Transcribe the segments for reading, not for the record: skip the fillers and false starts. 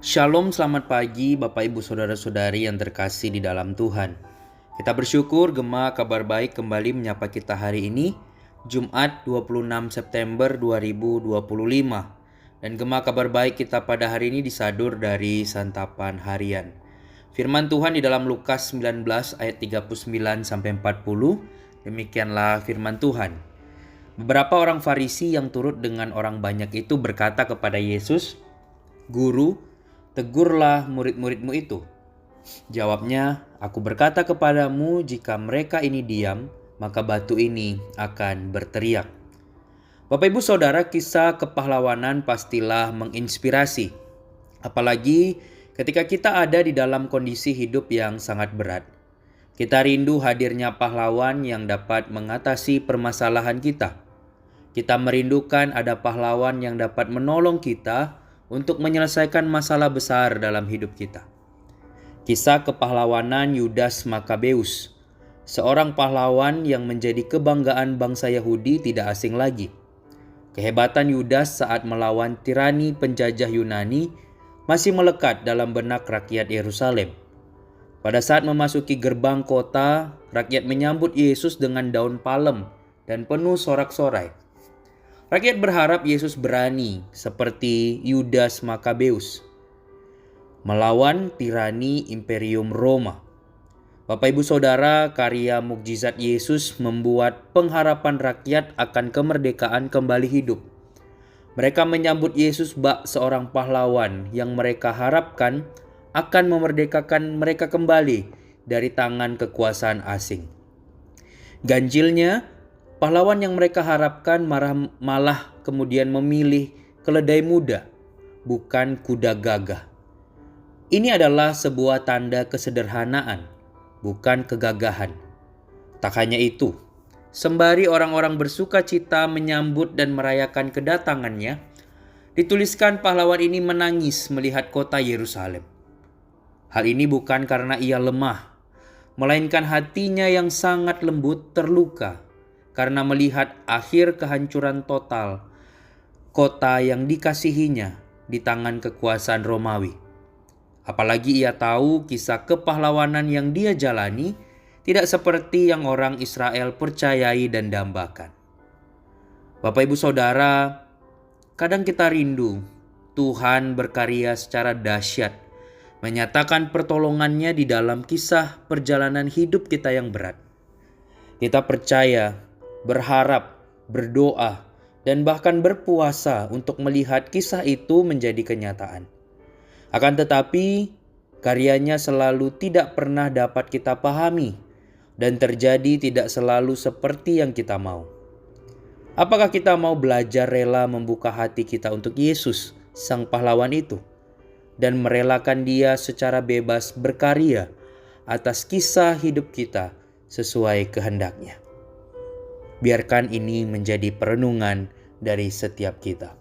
Shalom, selamat pagi Bapak Ibu Saudara-saudari yang terkasih di dalam Tuhan. Kita bersyukur Gema Kabar Baik kembali menyapa kita hari ini, Jumat 26 September 2025. Dan Gema Kabar Baik kita pada hari ini disadur dari santapan harian. Firman Tuhan di dalam Lukas 19 ayat 39 sampai 40. Demikianlah firman Tuhan. Beberapa orang Farisi yang turut dengan orang banyak itu berkata kepada Yesus, "Guru, tegurlah murid-muridmu itu." Jawabnya, "Aku berkata kepadamu, jika mereka ini diam, maka batu ini akan berteriak." Bapak Ibu Saudara, kisah kepahlawanan pastilah menginspirasi. Apalagi ketika kita ada di dalam kondisi hidup yang sangat berat. Kita rindu hadirnya pahlawan yang dapat mengatasi permasalahan kita. Kita merindukan ada pahlawan yang dapat menolong kita untuk menyelesaikan masalah besar dalam hidup kita. Kisah kepahlawanan Yudas Makabeus, seorang pahlawan yang menjadi kebanggaan bangsa Yahudi, tidak asing lagi. Kehebatan Yudas saat melawan tirani penjajah Yunani masih melekat dalam benak rakyat Yerusalem. Pada saat memasuki gerbang kota, rakyat menyambut Yesus dengan daun palem dan penuh sorak-sorai. Rakyat berharap Yesus berani seperti Yudas Makabeus melawan tirani Imperium Roma. Bapak Ibu Saudara, karya mukjizat Yesus membuat pengharapan rakyat akan kemerdekaan kembali hidup. Mereka menyambut Yesus bak seorang pahlawan yang mereka harapkan akan memerdekakan mereka kembali dari tangan kekuasaan asing. Ganjilnya, pahlawan yang mereka harapkan malah kemudian memilih keledai muda, bukan kuda gagah. Ini adalah sebuah tanda kesederhanaan, bukan kegagahan. Tak hanya itu, sembari orang-orang bersuka cita menyambut dan merayakan kedatangannya, dituliskan pahlawan ini menangis melihat kota Yerusalem. Hal ini bukan karena ia lemah, melainkan hatinya yang sangat lembut terluka karena melihat akhir kehancuran total kota yang dikasihinya di tangan kekuasaan Romawi. Apalagi ia tahu kisah kepahlawanan yang dia jalani tidak seperti yang orang Israel percayai dan dambakan. Bapak Ibu Saudara, kadang kita rindu Tuhan berkarya secara dahsyat, menyatakan pertolongannya di dalam kisah perjalanan hidup kita yang berat. Kita percaya, berharap, berdoa, dan bahkan berpuasa untuk melihat kisah itu menjadi kenyataan. Akan tetapi, karyanya selalu tidak pernah dapat kita pahami dan terjadi tidak selalu seperti yang kita mau. Apakah kita mau belajar rela membuka hati kita untuk Yesus, sang pahlawan itu, dan merelakan Dia secara bebas berkarya atas kisah hidup kita sesuai kehendaknya? Biarkan ini menjadi perenungan dari setiap kita.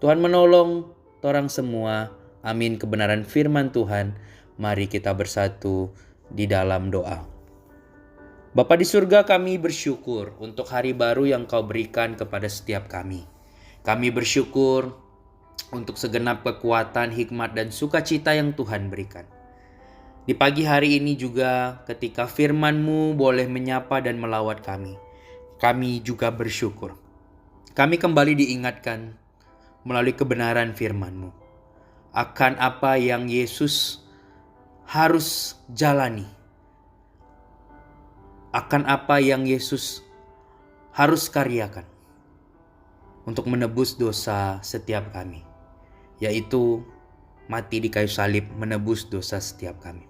Tuhan menolong orang semua. Amin. Kebenaran firman Tuhan. Mari kita bersatu di dalam doa. Bapa di surga, kami bersyukur untuk hari baru yang Kau berikan kepada setiap kami. Kami bersyukur untuk segenap kekuatan, hikmat, dan sukacita yang Tuhan berikan. Di pagi hari ini juga ketika firman-Mu boleh menyapa dan melawat kami juga bersyukur. Kami kembali diingatkan melalui kebenaran firman-Mu akan apa yang Yesus harus jalani, akan apa yang Yesus harus karyakan untuk menebus dosa setiap kami, yaitu mati di kayu salib menebus dosa setiap kami.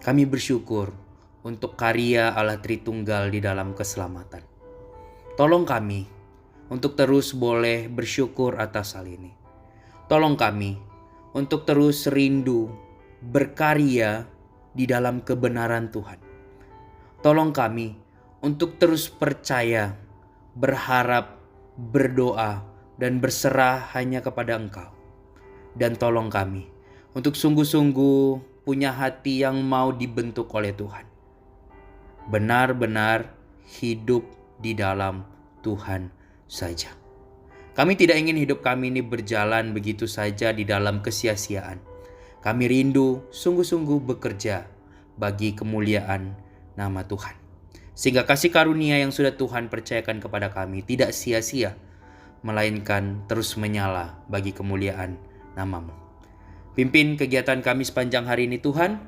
Kami bersyukur untuk karya Allah Tritunggal di dalam keselamatan. Tolong kami untuk terus boleh bersyukur atas hal ini. Tolong kami untuk terus rindu berkarya di dalam kebenaran Tuhan. Tolong kami untuk terus percaya, berharap, berdoa, dan berserah hanya kepada Engkau. Dan tolong kami untuk sungguh-sungguh punya hati yang mau dibentuk oleh Tuhan. Benar-benar hidup di dalam Tuhan saja. Kami tidak ingin hidup kami ini berjalan begitu saja di dalam kesia-siaan. Kami rindu sungguh-sungguh bekerja bagi kemuliaan nama Tuhan. Sehingga kasih karunia yang sudah Tuhan percayakan kepada kami tidak sia-sia, melainkan terus menyala bagi kemuliaan nama-Mu. Pimpin kegiatan kami sepanjang hari ini Tuhan,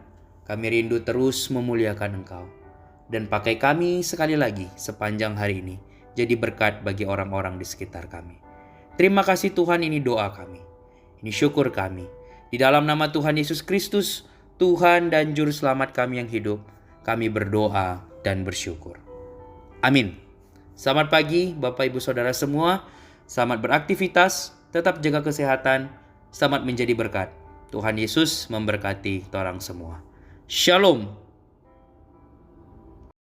kami rindu terus memuliakan Engkau. Dan pakai kami sekali lagi sepanjang hari ini, jadi berkat bagi orang-orang di sekitar kami. Terima kasih Tuhan, ini doa kami. Ini syukur kami. Di dalam nama Tuhan Yesus Kristus, Tuhan dan Juru Selamat kami yang hidup, kami berdoa dan bersyukur. Amin. Selamat pagi Bapak Ibu Saudara semua. Selamat beraktivitas, tetap jaga kesehatan, selamat menjadi berkat. Tuhan Yesus memberkati orang semua. Shalom.